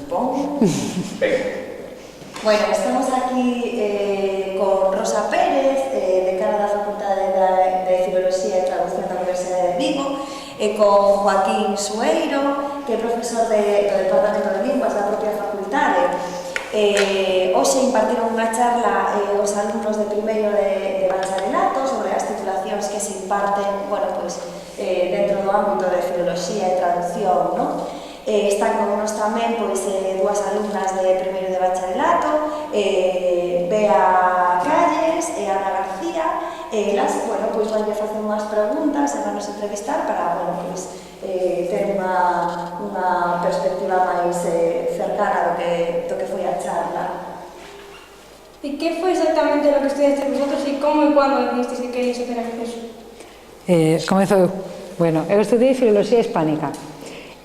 supongo. Bueno, estamos aquí con Rosa Pérez, decana da Facultade de Filoloxía e Traducción da Universidade de Vigo, e con Joaquín Sueiro, que é profesor do Departamento de Linguas da propia facultade. Hoxe impartiron unha charla os alumnos de primeiro de bacharelato sobre as titulacións que se imparten, bueno, pues, dentro do ámbito de filoloxía e traducción, non? Están con nos tamén pois, dúas alumnas de primeiro de bacharelato, Bea Calles e Ana García, e elas, bueno, pois vanlle facer unhas preguntas e vanos entrevistar para, bueno, pois, ter unha perspectiva máis cercana do que foi a charla. E que foi exactamente o que estudaste vosotros e como e cando decidisteis que queríais facer acceso? Comezo eu. Bueno, eu estudei Filoloxía Hispánica.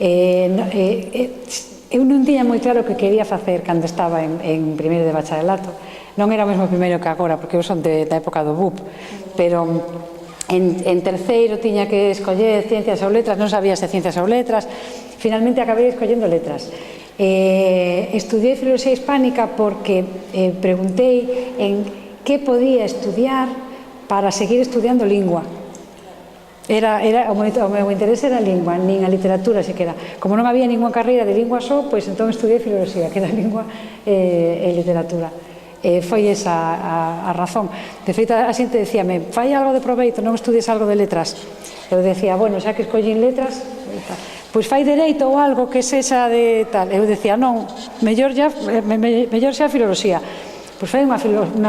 Eu non tiña moi claro o que quería facer cando estaba en primeiro de bacharelato. Non era o mesmo primeiro que agora, porque eu son da época do BUP, pero en terceiro tiña que escoller ciencias ou letras, non sabía se ciencias ou letras, finalmente acabei escollendo letras. Estudiei Filoloxía Hispánica porque preguntei en que podía estudiar para seguir estudiando lingua. O meu interés era a lingua, nin a literatura sequera. Como non había ninguna carreira de lingua só, pois entón estudiei filoloxía, que era lingua e literatura. Foi esa a razón. De feito, a xente decíame, fai algo de proveito, non estudies algo de letras. Eu decía, bueno, xa que escollín letras, pois fai dereito ou algo que sexa de tal. Eu decía, non, mellor xa filoloxía. Pois fai unha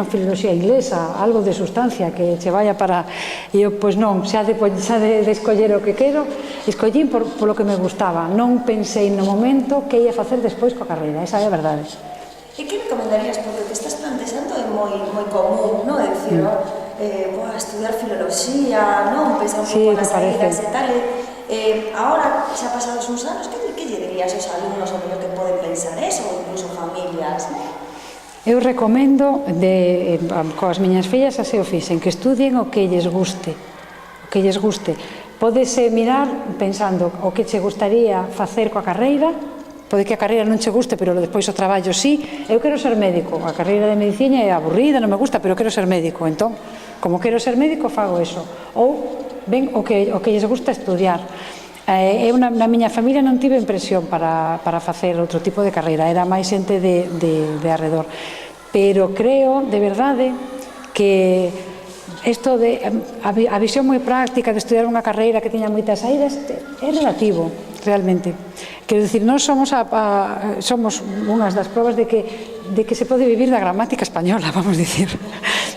filoloxía inglesa, algo de sustancia que che vaya para... E eu, pois non, xa de escoller o que quero, escollín polo que me gustaba. Non pensei no momento que ia facer despois coa carreira, esa é a verdade. E que recomendarías? Porque o que estás plantexando é moi común, non? É dicir, estudiar filoloxía, non? Pensar un pouco nas saídas e tal. Agora, xa pasados uns anos, que lle dirías aos alumnos o mellor que poden pensar eso, ou incluso familias, non? Eu recomendo, coas miñas fillas así o fixen, que estudien o que lles guste. O que lles guste. Pódese mirar pensando o que che gustaría facer coa carreira, pode que a carreira non che guste, pero despois o traballo sí. Eu quero ser médico, a carreira de medicina é aburrida, non me gusta, pero quero ser médico. Entón, como quero ser médico, fago eso. Ou, ben, o que lles gusta estudiar. Eu na miña familia non tive impresión para facer outro tipo de carreira, era máis xente de arredor, pero creo de verdade que isto de a visión moi práctica de estudiar unha carreira que tiña moitas saídas é relativo, realmente. Quero dicir, nós somos unhas das probas de que se pode vivir da gramática española, vamos dicir,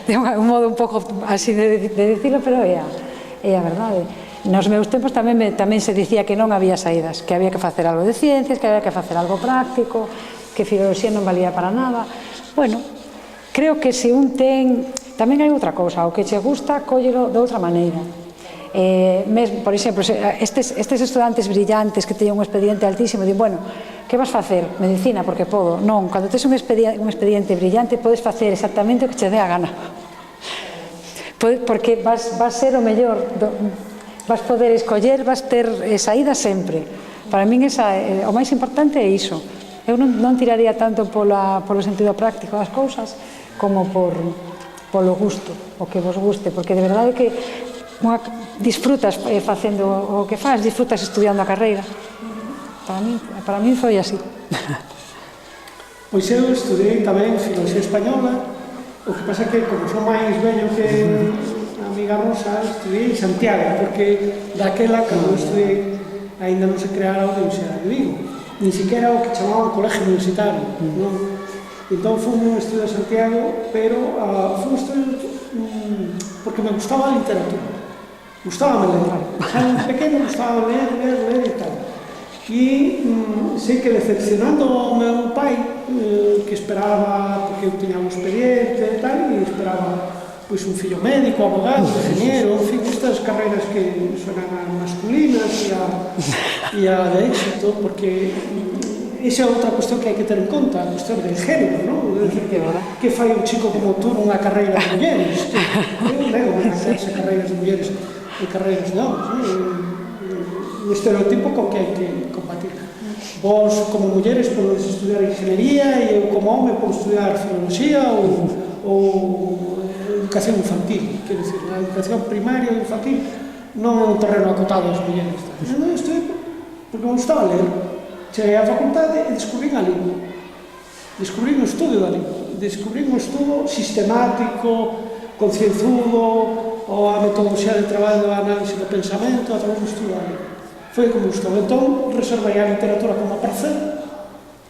de un modo un pouco así de dicirlo, pero é a verdade. Nos meus tempos tamén se dicía que non había saídas, que había que facer algo de ciencias, que había que facer algo práctico, que filoloxía non valía para nada. Bueno, creo que se un ten... Tamén hai outra cousa, o que che gusta, cóllelo de outra maneira. Por exemplo, estes estudantes brillantes que teñen un expediente altísimo, din, bueno, que vas facer? Medicina, porque podo. Non, cando tes un expediente brillante, podes facer exactamente o que che dé a gana. Porque vas ser o mellor... Vas poder escoller, vas ter saída sempre. Para min o máis importante é iso. Eu non tiraría tanto polo sentido práctico das cousas como polo gusto, o que vos guste, porque de verdade que disfrutas facendo o que faz, disfrutas estudiando a carreira. Para min foi así. Pois eu estudei tamén filoloxía española, o que pasa que como son máis vello que a amiga Rosa, estudiei en Santiago, porque daquela, cando estudei, ainda non se creara a Universidade de Vigo, nin siquiera o que chamaban colegio universitario, non? Entón fui un estudio de Santiago, pero fui un estudio porque me gustaba a literatura, gustaba ler, xa en pequeno gustaba ler e tal. E sei que decepcionando ao meu pai, que esperaba, porque eu tiña un expediente e tal, e esperaba pois un fillo médico, abogado, ingeniero, en fin, estas carreiras que sonan masculinas e a de éxito, porque esa é outra cuestión que hai que ter en conta, a cuestión del género, non? Que fai un chico como tú nunha carreira de mulleres? Eu nego as carreiras de mulleres e carreiras de homens, un estereotipo con que hai que combatir. Vos, como mulleres, podedes estudiar ingeniería e eu, como home, podo estudiar filoloxía ou educación infantil. Quero dicir, a educación primaria e infantil non é un terreno acotado ás mulleres. Eu estudei porque me gustaba ler. Cheguei á facultade e descubrín a lingua. Descubrín o estudio da lingua. Descubrín o estudo sistemático, concienzudo, ou a metodoloxía de traballo da análise do pensamento a través do estudo da lingua. Foi como gustou. Entón, reservei a literatura como prazer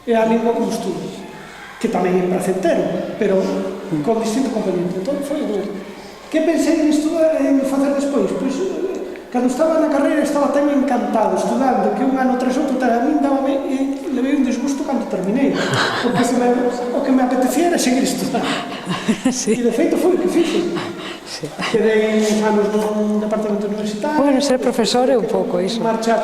e a lingua como estudo, que tamén é placentero, pero con distinto componente. Entón, foi o que pensei en estudar e en facer despois? Pois, cando estaba na carreira, estaba tan encantado estudando que un ano tras outro, a min dábame, e levei un disgusto cando terminei, porque o que me apetecía era seguir estudando. E de feito foi o que fixe. Quedei uns anos nun departamento universitario. Bueno, ser profesor é un pouco iso. Marchar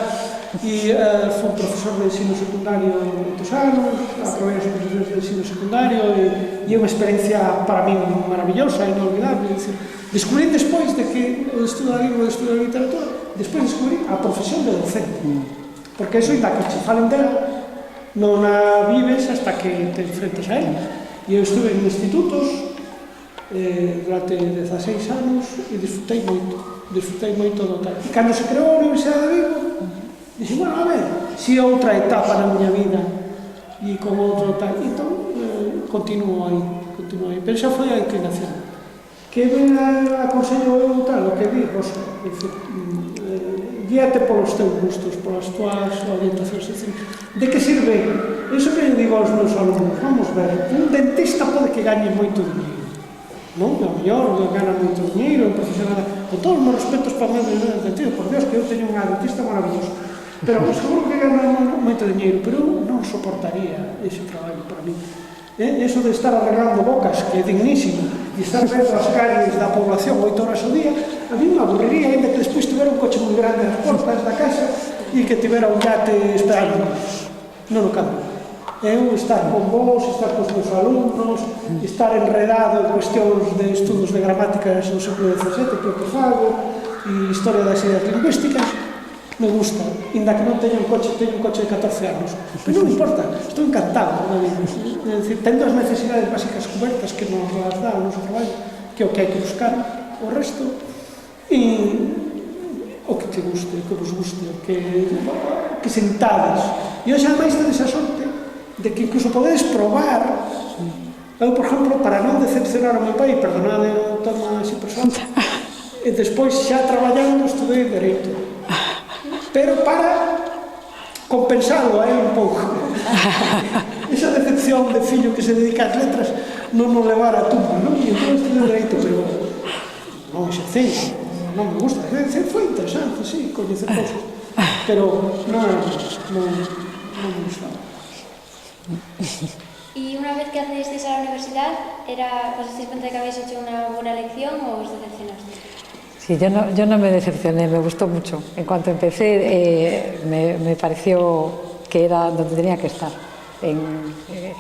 e fui profesor de ensino secundario moitos anos, aprobei as profesores de ensino secundario e é unha experiencia para min maravillosa, inolvidable. Descubrí despois de que o estudo da lingua e o estudo da literatura, despois descubrí a profesión de docente. Porque eso, ainda que che falen dela, non a vives hasta que te enfrentas a ela. E eu estuve en institutos durante 16 anos e disfrutei moito do tal. E cando se creou a Universidade de Vigo, dixen, bueno, a ver, si outra etapa na miña vida e con outro tal, entón continuo aí. Pero xa foi a inclinación. Que me aconsello eu tal, o que di, Rosa, guíate polos teus gustos, polas tuas orientacións, de que sirve? Iso que digo aos meus alumnos, vamos ver, un dentista pode que gañe moito dinheiro, non? A mellor gana moito dinheiro, un profesional, con todos os meus respetos para o meu dentista, por Dios, que eu teño unha dentista maravillosa, pero seguro que gana moito dinheiro, pero eu non soportaría ese traballo para mí. Eso de estar arreglando bocas, que é dignísimo, e estar vendo as calles da población 8 horas ao día, a mí me aburriría, ainda que despois tivera un coche moi grande nas portas da casa e que tivera un yate esperando. Non o cambio. Eu estar con vos, estar cos meus alumnos, estar enredado en cuestións de estudos de gramáticas do século XVII, que é o que fago, e historia das ideas lingüísticas, me gusta, ainda que non teño un coche de 14 anos, pero non me importa, estou encantado, é dicir, tendo as necesidades básicas cobertas que nos las dá o noso traballo, que é o que hai que buscar, o resto, e o que te guste, o que vos guste, o que sentades. E hoxe ademais tedes a sorte de que incluso podedes probar. Eu, por exemplo, para non decepcionar ao meu pai, perdonade o tema así persoal, e despois xa traballando estudei Dereito, pero para compensalo a él un pouco. Esa decepción de fillo que se dedica ás letras non nos levara a tumba, non? E entón estudei Dereito, pero non exercei, non me gusta. Foi interesante, sí, coñecer cosas, pero non me gustaba. Y una vez que accediste a la universidad, ¿os diste cuenta de que habéis hecho una buena elección o os decepcionaste? Sí, yo no me decepcioné, me gustó mucho. En cuanto empecé, me pareció que era donde tenía que estar,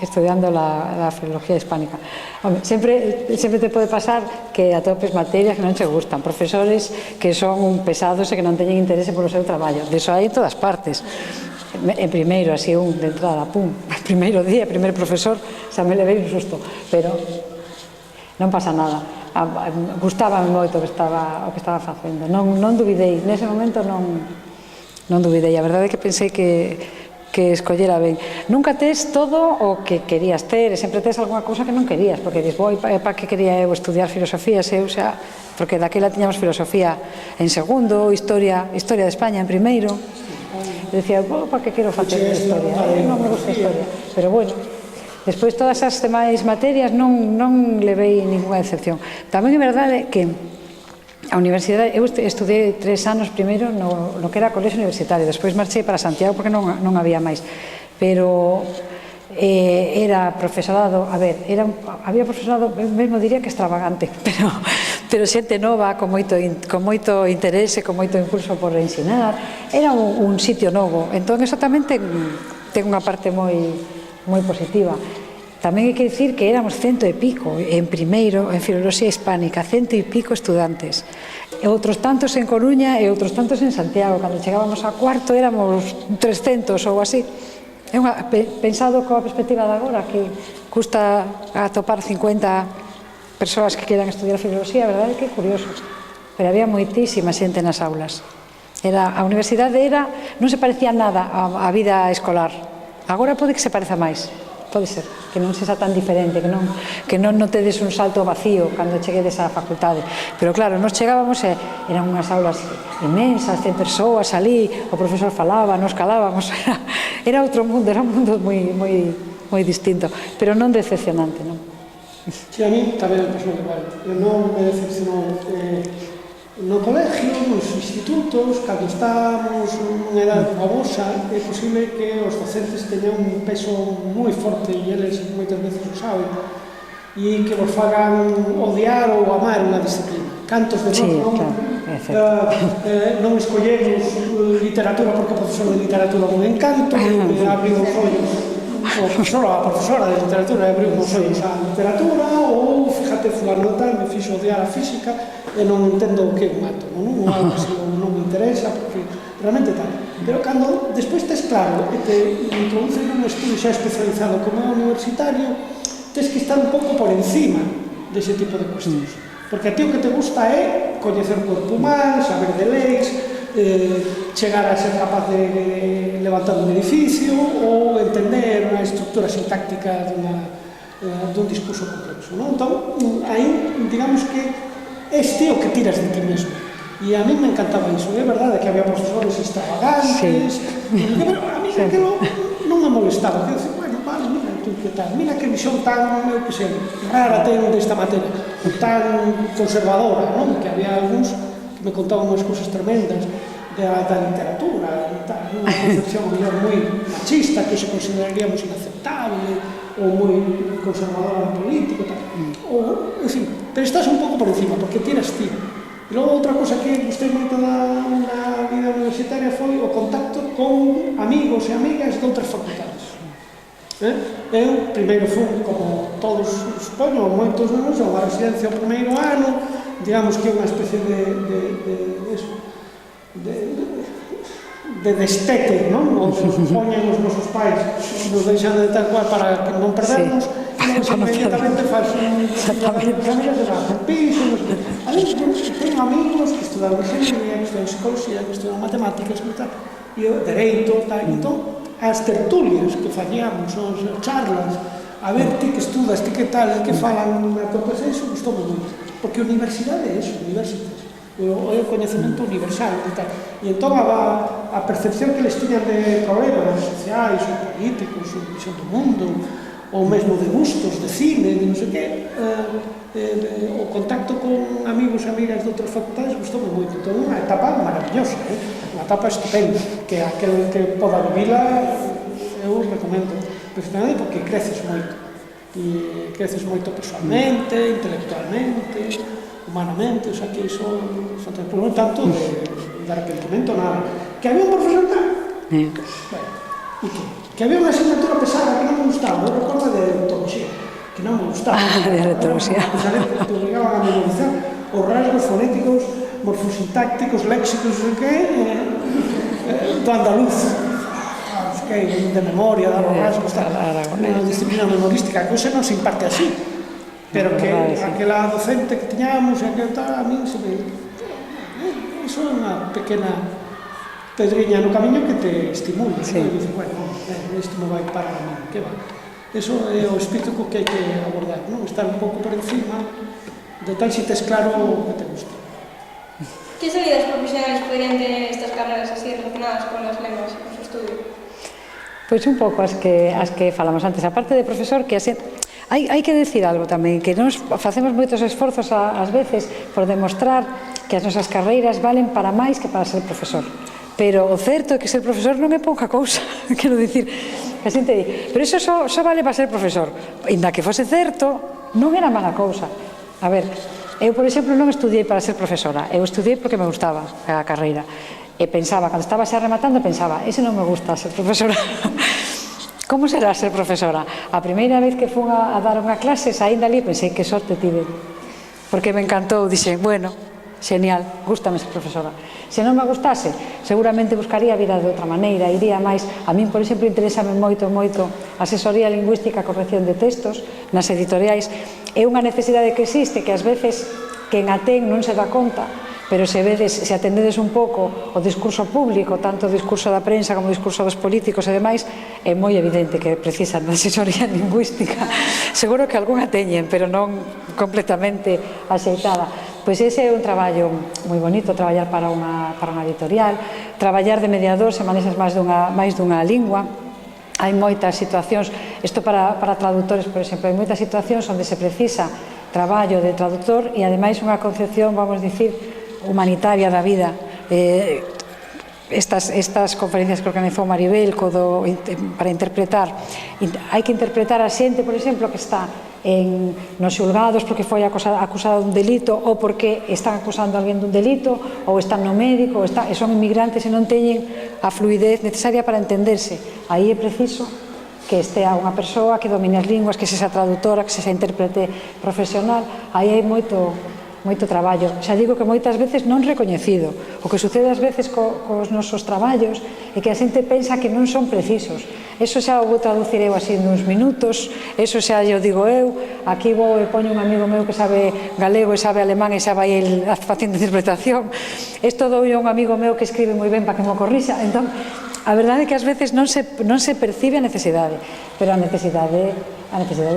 estudiando la filología hispánica. Hombre, siempre te pode pasar que atopes materias que non te gustan, profesores que son pesados e que non teñen interese polo seu traballo. De iso hai en todas partes. En primeiro, así de entrada, pum, primeiro día, primer profesor, xa me levei un susto, pero non pasa nada. Gustábame moito o que estaba facendo, non duvidei, nese momento non duvidei, a verdade é que pensei que escollera ben. Nunca tes todo o que querías ter, e sempre tes algunha cousa que non querías, porque dis, para que quería eu estudiar filosofía, porque daquela tiñamos filosofía en segundo, historia de España en primeiro, e dicía, para que quero facer historia? Non me gusta a historia, pero bueno, despois todas as demais materias non levei ninguna excepción. Tamén é verdade que a universidade, eu estudei 3 anos primeiro no que era colexio universitario, despois marchei para Santiago porque non había máis, pero era profesorado, había profesorado, mesmo diría que extravagante, pero xente nova, con moito interese, con moito impulso por ensinar, era un sitio novo, entón eso tamén ten unha parte moi positiva. Tamén hai que dicir que éramos 100 e pico en primeiro, en filoloxía hispánica, 100 e pico estudantes, e outros tantos en Coruña e outros tantos en Santiago. Cando chegábamos a cuarto éramos 300 ou así. Pensado coa perspectiva de agora, que custa atopar 50 persoas que queran estudiar filosofía, a verdade é que é curioso, pero había moitísima xente nas aulas. A universidade non se parecía nada á vida escolar. Agora pode que se pareza máis, pode ser, que non sexa tan diferente, que non tedes un salto vacío cando cheguedes á facultade. Pero claro, nos chegábamos e eran unhas aulas inmensas, 100 persoas ali, o profesor falaba, nos calábamos, era outro mundo, era un mundo moi distinto, pero non decepcionante, non? Sí, a mí tamén me pasou igual. Eu non me decepcionou no colegio, nos institutos, cando estábamos nunha edad famosa, é posible que os docentes teñan un peso moi forte e eles moitas veces o saben e que vos fagan odiar ou amar unha disciplina. Cantos de nós non escollemos literatura porque o profesor de literatura non me encanto, abriu os ollos a profesora de literatura abriu os ollos á literatura, ou fíjate, fulano tal me fixo odiar a física e non entendo o que é un átomo, non? Algo así non me interesa porque realmente tal. Pero cando despois tes claro e te introduces nun estudo xa especializado como é universitario, tes que estar un pouco por encima dese tipo de cuestións. Porque a ti o que te gusta é coñecer o corpo humano, saber de leis, chegar a ser capaz de levantar un edificio ou entender unha estructura sintáctica dun discurso complexo, non? Entón, aí, digamos que este é o que tiras de ti mesmo. E a mí me encantaba iso. É verdade que había profesores extravagantes, pero a mí aquilo non me molestaba. Que decir, bueno, vale, mira, tú que tal, mira que visión tan, eu que sei, rara ten desta materia, tan conservadora, non? Que había algúns que me contaban unhas cousas tremendas da literatura, unha concepción moi machista que se consideraríamos inaceptable ou moi conservadora no político, tal. Ou, en fin, pero estás un pouco por encima, porque tiras ti. E logo outra cosa que gostei moito na vida universitaria foi o contacto con amigos e amigas de outras facultades. Eu, primeiro, fui, como todos supoño, moitos anos, a unha residencia ao primeiro ano, digamos que é unha especie de destete, non? Onde nos poñen os nosos pais, nos deixan de tal cual para que non perdernos, e inmediatamente faz un piso, a mí teño amigos que estudaron ingeniería, que estudaron psicología, que estudaron matemáticas, e dereito, tal, e entón, as tertulias que facíamos, as charlas, a ver ti que estudas, ti que tal, que falan na tua presencia, gustou moito, porque a universidade é eso, universidade. O coñecemento universal e tal. E entón a percepción que les tiñan de problemas sociais ou políticos ou de visión do mundo ou mesmo de gustos, de cine, de non sei que, o contacto con amigos e amigas de outras facultades gustoume moito. Entón unha etapa maravillosa, unha etapa estupenda, que aquel que poda vivila eu recomendo perfectamente porque creces moito. E creces moito personalmente, intelectualmente, humanamente, o sea que iso por non tanto de arrepentimento nada. Que había un profesor tal, bueno, e que había unha asignatura pesada que non me gustaba, eu recordo de ontología, que non me gustaba, de ontología, te obligaban a memorizar os rasgos fonéticos, morfosintácticos, léxicos, do andaluz, de memoria, de los rasgos, unha disciplina memorística, que non se imparte así. Pero que aquela docente que tiñamos e aquel tal, a mí se me... Iso é unha pequena pedriña no camiño que te estimula. E dices, bueno, isto me vai parar a mí, que va. Iso é o espírito que hai que abordar, non? Estar un pouco por encima de tal si tes claro o que te gusta. Que salidas profesionales podrían tener estas carreras así relacionadas con las lenguas e con su estudio? Pois un pouco as que falamos antes. A parte de profesor, que así... Hai que decir algo tamén, que nos facemos moitos esforzos ás veces por demostrar que as nosas carreiras valen para máis que para ser profesor. Pero o certo é que ser profesor non é pouca cousa, quero dicir, que a xente di, pero iso só vale para ser profesor. Inda que fose certo, non era mala cousa. A ver, eu, por exemplo, non estudiei para ser profesora, eu estudiei porque me gustaba a carreira. E pensaba, cando estaba xa rematando, pensaba, ese non me gusta ser profesora. Como será ser profesora? A primeira vez que fun a dar unha clase, saíndo ali, pensei que sorte tive. Porque me encantou, dixen, bueno, Genial, gústame esa profesora. Se non me gustase, seguramente buscaría a vida de outra maneira, iría máis. A min, por exemplo, interésame moito asesoría lingüística, corrección de textos nas editoriais. É unha necesidade que existe, que ás veces quen a ten non se dá conta, pero se atendedes un pouco o discurso público, tanto o discurso da prensa como o discurso dos políticos e demais, é moi evidente que precisan de asesoría lingüística. Seguro que algunha teñen, pero non completamente axeitada. Pois ese é un traballo moi bonito, traballar para unha editorial, traballar de mediador, se manexas máis dunha lingua. Hai moitas situacións, isto para tradutores, por exemplo, hai moitas situacións onde se precisa traballo de traductor e ademais unha concepción, vamos dicir, humanitaria da vida. Estas conferencias que organizou Maribel para interpretar, hai que interpretar a xente, por exemplo, que está nos xulgados porque foi acusada dun delito ou porque están acusando a alguén dun delito ou están no médico e son inmigrantes e non teñen a fluidez necesaria para entenderse. Aí é preciso que estea unha persoa que domine as linguas, que sexa traductora, que sexa intérprete profesional. Aí hai moito traballo. Xa digo que moitas veces non recoñecido. O que sucede ás veces cos nosos traballos é que a xente pensa que non son precisos. Eso xa o vou traducir eu así nuns minutos, eso xa o digo eu, aquí vou e poño un amigo meu que sabe galego e sabe alemán e xa vai el facendo interpretación. Isto dou un amigo meu que escribe moi ben para que me corrixa. Entón, a verdade é que ás veces non se percibe a necesidade, pero a necesidade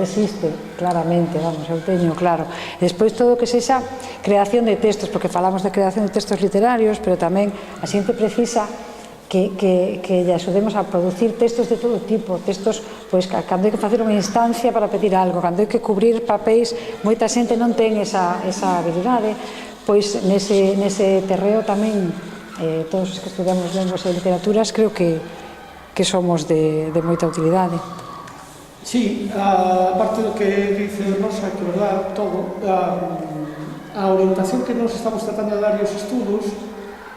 existe, claramente, vamos, eu teño claro. Despois todo o que sexa creación de textos, porque falamos de creación de textos literarios, pero tamén a xente precisa que lle axudemos a producir textos de todo tipo, textos, pois, cando hai que facer unha instancia para pedir algo, cando hai que cubrir papéis, moita xente non ten esa habilidade, pois nese terreo tamén todos os que estudiamos lenguas e literaturas creo que somos de moita utilidade. Sí, aparte do que dice Rosa, que verdad, todo, a orientación que nos estamos tratando de dar os estudos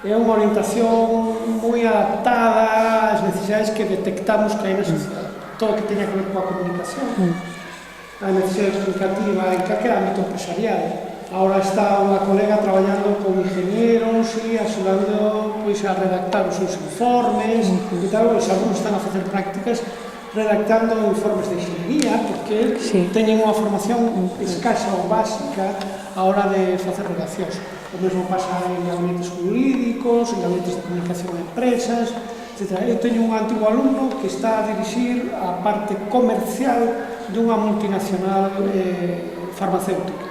é unha orientación moi adaptada ás necesidades que detectamos que hai na sociedade. Todo o que teña que ver coa comunicación, a necesidade comunicativa en calquer ámbito empresarial. Ahora está unha colega traballando con ingenieros e axudando a redactar os seus informes e tal, e algunos están a facer prácticas redactando informes de ingeniería porque teñen unha formación escasa ou básica a hora de facer redaccións. O mesmo pasa en gabinetes jurídicos, en gabinetes de comunicación de empresas, etc. Eu teño un antigo alumno que está a dirixir a parte comercial dunha multinacional farmacéutica.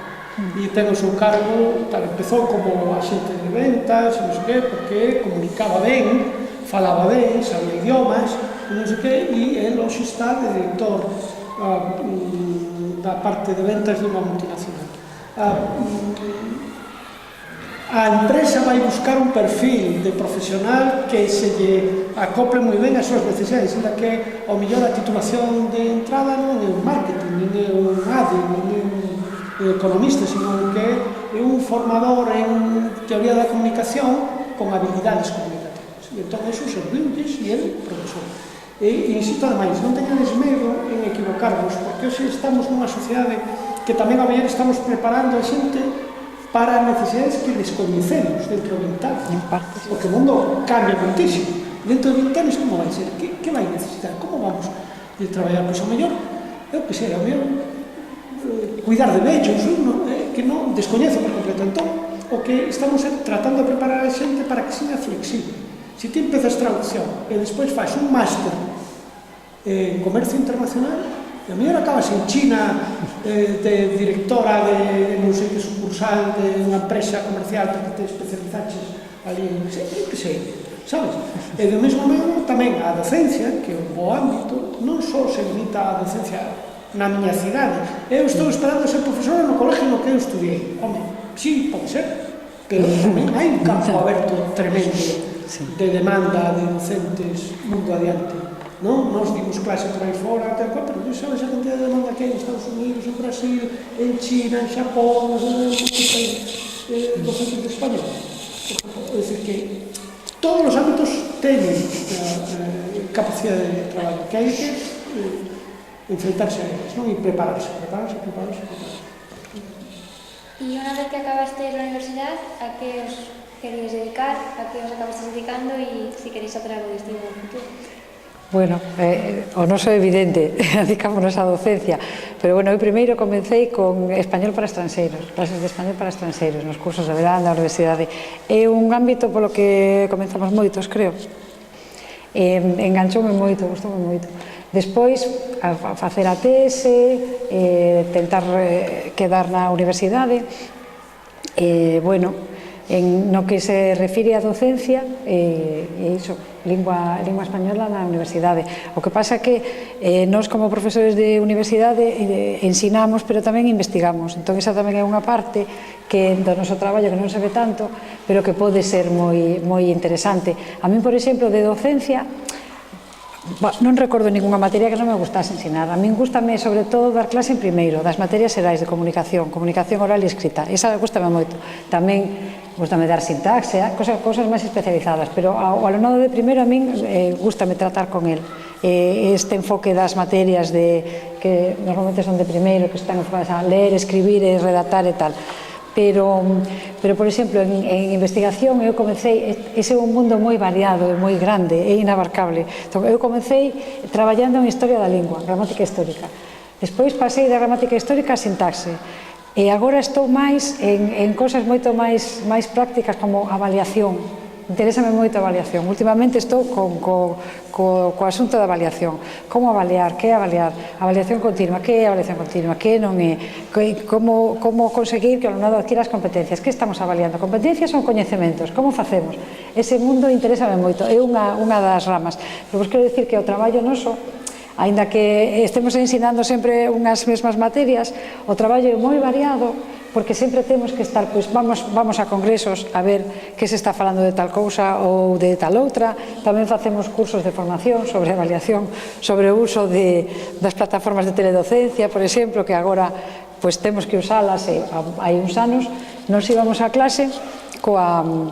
E ten o seu cargo, empezou como axente de ventas, non sei que, porque comunicaba ben, falaba ben, sabía idiomas, non sei que, e ele hoxe está de director da parte de ventas dunha multinacional. A empresa vai buscar un perfil de profesional que se lle acople moi ben as súas necesidades, ainda que ao mellor a titulación de entrada non é un marketing, nin é un ADE, nin é un economista, sino que é un formador en teoría da comunicación con habilidades comunicativas. E entón, eso serviulles e ele, profesor. E insisto, ademais, non teñades medo en equivocarvos, porque hoxe estamos nunha sociedade que tamén a mellor estamos preparando a xente para necesidades que descoñecemos dentro de 20 anos, porque o mundo cambia muitísimo. Dentro de 20 anos, como vai ser? Que vai necesitar? Como vamos a traballar? Pois, ao mellor, eu que sei, ao mellor, cuidar de vellos, que non descoñece por completo. Entón, o que estamos tratando de preparar a xente para que seja flexible. Se ti empezas traducción e despois faz un máster en comercio internacional, e a mellor acabas en China de directora de non sei que sucursal de unha empresa comercial porque te especializaches ali en que sei, sabes? E do mesmo modo tamén a docencia, que é un bo ámbito, non só se limita a docencia na miña cidade. Eu estou esperando ser profesora no colegio no que eu estudiei. Home, sí, pode ser, pero tamén hai un campo aberto tremendo de demanda de docentes mundo adiante. Non? Nos dimos clase por aí fora, pero sabes a cantidad de demanda que hai en Estados Unidos, en Brasil, en China, en Xapón, en docentes de español. É dicir que todos os ámbitos teñen capacidade de traballo, que hai que enfrentarse a eles, non? E prepararse. E unha vez que acabaste a universidade, a que os querías dedicar, a que os acabaste dedicando e se queréis hacer algo distinto no futuro? Bueno, o noso é evidente, dedicámonos á docencia, pero bueno, eu primeiro comecei con español para estranxeiros, clases de español para estranxeiros, nos cursos de verán da universidade. É un ámbito polo que comenzamos moitos, creo. Enganchoume moito, gustoume moito. Despois, a facer a tese, tentar quedar na universidade, bueno, no que se refire á docencia, e iso, lingua española na universidade. O que pasa é que nós como profesores de universidade ensinamos, pero tamén investigamos. Entón, esa tamén é unha parte que do noso traballo que non se ve tanto, pero que pode ser moi interesante. A min, por exemplo, de docencia, non recordo ninguna materia que non me gustase ensinar. A min gustame, sobre todo, dar clase en primeiro, das materias xerais de comunicación oral e escrita. Esa gustame moito. Tamén gustame dar sintaxe, cosas máis especializadas, pero ao alumnado de primeiro a min gustame tratar con el. Este enfoque das materias que normalmente son de primeiro, que están enfocadas a ler, escribir e redactar e tal. Pero, por exemplo, en investigación eu comecei, ese é un mundo moi variado e moi grande, é inabarcable. Entón, eu comecei traballando en historia da lingua, gramática histórica. Despois pasei da gramática histórica a sintaxe. E agora estou máis en cosas moito máis prácticas como avaliación. Interésame moito a avaliación. Últimamente estou co asunto da avaliación. Como avaliar? Que é avaliar? Avaliación continua. Que é avaliación continua? Que non é? Como conseguir que o alumnado adquira as competencias? Que estamos avaliando? Competencias son coñecementos. Como facemos? Ese mundo interésame moito. É unha das ramas. Pero vos quero dicir que o traballo noso, aínda que estemos ensinando sempre unhas mesmas materias, o traballo é moi variado, porque sempre temos que estar, pois vamos a congresos a ver que se está falando de tal cousa ou de tal outra. Tamén facemos cursos de formación sobre avaliación, sobre o uso das plataformas de teledocencia, por exemplo, que agora pois temos que usalas, e hai uns anos nos íbamos a clase coa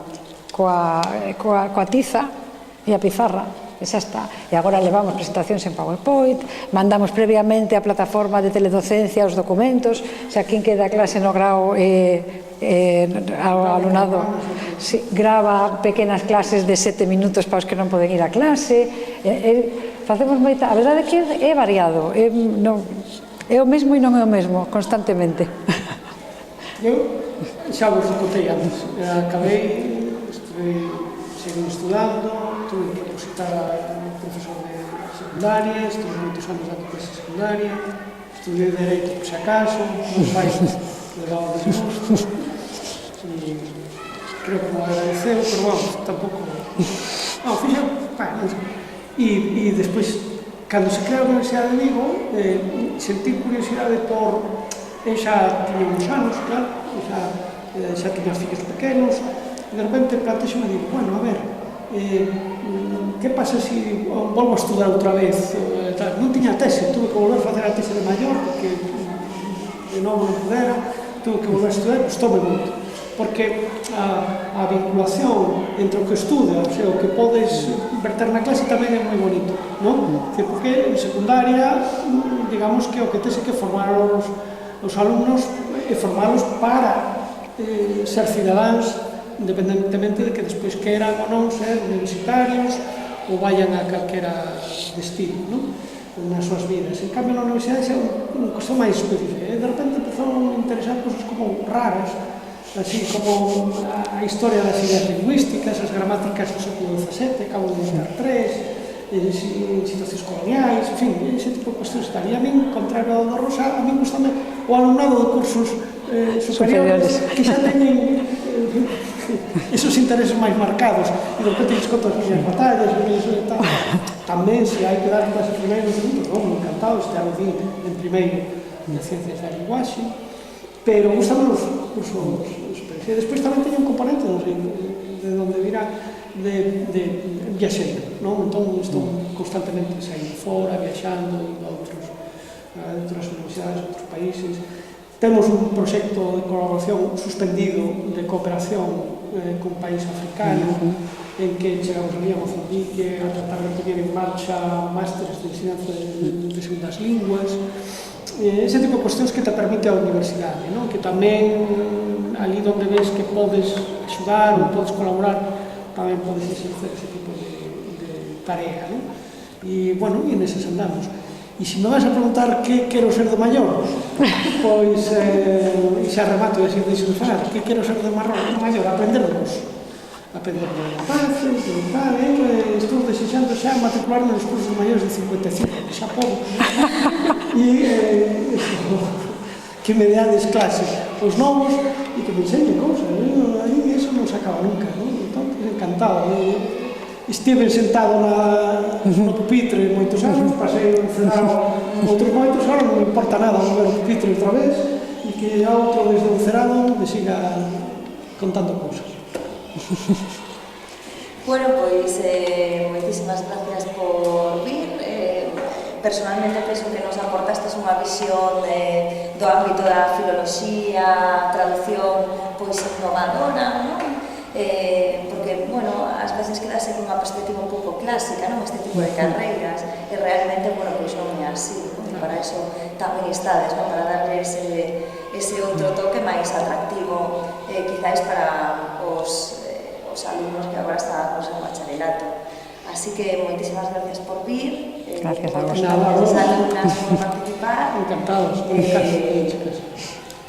tiza e a pizarra, e xa está. E agora levamos presentacións en PowerPoint, mandamos previamente a plataforma de teledocencia os documentos, xa quen queda a clase no grao ao alumnado grava pequenas clases de 7 minutos para os que non poden ir a clase. Facemos moita, a verdade é que é variado, é o mesmo e non é o mesmo, constantemente. Eu xa vos contei antes, acabei, seguindo estudando, tuve que opositar a profesor de secundaria, estuve moitos anos dando clase de secundaria, estudiei Dereito por si acaso, meus pais levaban desgusto, e creo que me agradeceu, pero bueno, tampouco... Non, fixo, non sei. E despois, cando se crea a Universidade de Vigo, sentí curiosidade por... Eu xa tiña uns anos, claro, xa tiña fillos pequenos, e de repente plantexo me digo, bueno, a ver, que pasa se volvo a estudar outra vez? Non tiña tese, tuve que volver a facer a tese de maior, porque de novo non pudera, tuve que volver a estudar, gustoume moito, porque a vinculación entre o que estudas e o que podes verter na clase tamén é moi bonito, non? Porque en secundaria, digamos que o que tese que formar os alumnos e formalos para ser cidadáns, independentemente de que despois queran ou non ser universitarios ou vayan a calquera destino, non? Nas súas vidas. En cambio, na universidade é unha cuestión máis específica. De repente empezou a interesar cosas como raras, así como a historia das ideas lingüísticas, as gramáticas do século XVII, acabo de buscar 3, situacións coloniais, en fin, ese tipo de cuestións tal. E a min, contrario ao do Rosa, a min gustame o alumnado de cursos superiores que xa teñen esos intereses máis marcados, e de repente les conto as miñas batallas, tamén se hai que dar clases primeiro, non, encantado, este ano din en primeiro de Ciencias da Linguaxe, pero gustan os cursos superiores. E despois tamén teño un componente, non sei de onde virá, de viaxeiro, non? Entón estou constantemente saindo fora, viaxando, indo a outras universidades, a outros países. Temos un proxecto de colaboración suspendido de cooperación cun país africano, en que chegamos ali a Mozambique a tratar de poñer en marcha másteres de ensinanza de segundas linguas. ese tipo de cuestións que te permite a universidade, non? Que tamén ali onde ves que podes axudar ou podes colaborar, tamén podes exercer ese tipo de tarea, non? E, bueno, e neses andamos. E se me vas a preguntar que quero ser de maior, pois, xa remato e así deixo de falar, que quero ser de maior? Aprender de vos. Aprender de paces, de tal, estou desexando xa matricularme nos cursos maiores de 55, que xa podo. E que me deades clase os novos e que me enseñen cousas, aí eso non se acaba nunca, non? Entón, encantado. Estive sentado no pupitre moitos anos, pasei encerrado outros moitos, agora non me importa nada volver ao pupitre outra vez e que a outro desde o cerado me siga contando cousas. Bueno, pois, moitísimas gracias por vir. Personalmente penso que nos aportastes unha visión do ámbito da filoloxía, traducción, pois innovadora, non? Porque, bueno, ás veces quedase cunha perspectiva un pouco clásica, non? Este tipo de carreiras, e realmente, bueno, pois non é así, non? E para iso tamén estades, non? Para darle ese outro toque máis atractivo, quizáis para os alumnos que agora están no bacharelato. Así que moitísimas gracias por vir. Gracias a vos. Moitas alumnas por participar. Encantados, chicas.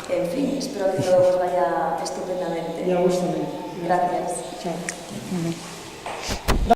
En fin, espero que todo vos vaya estupendamente. Ya vos tamén. Gracias. Chao.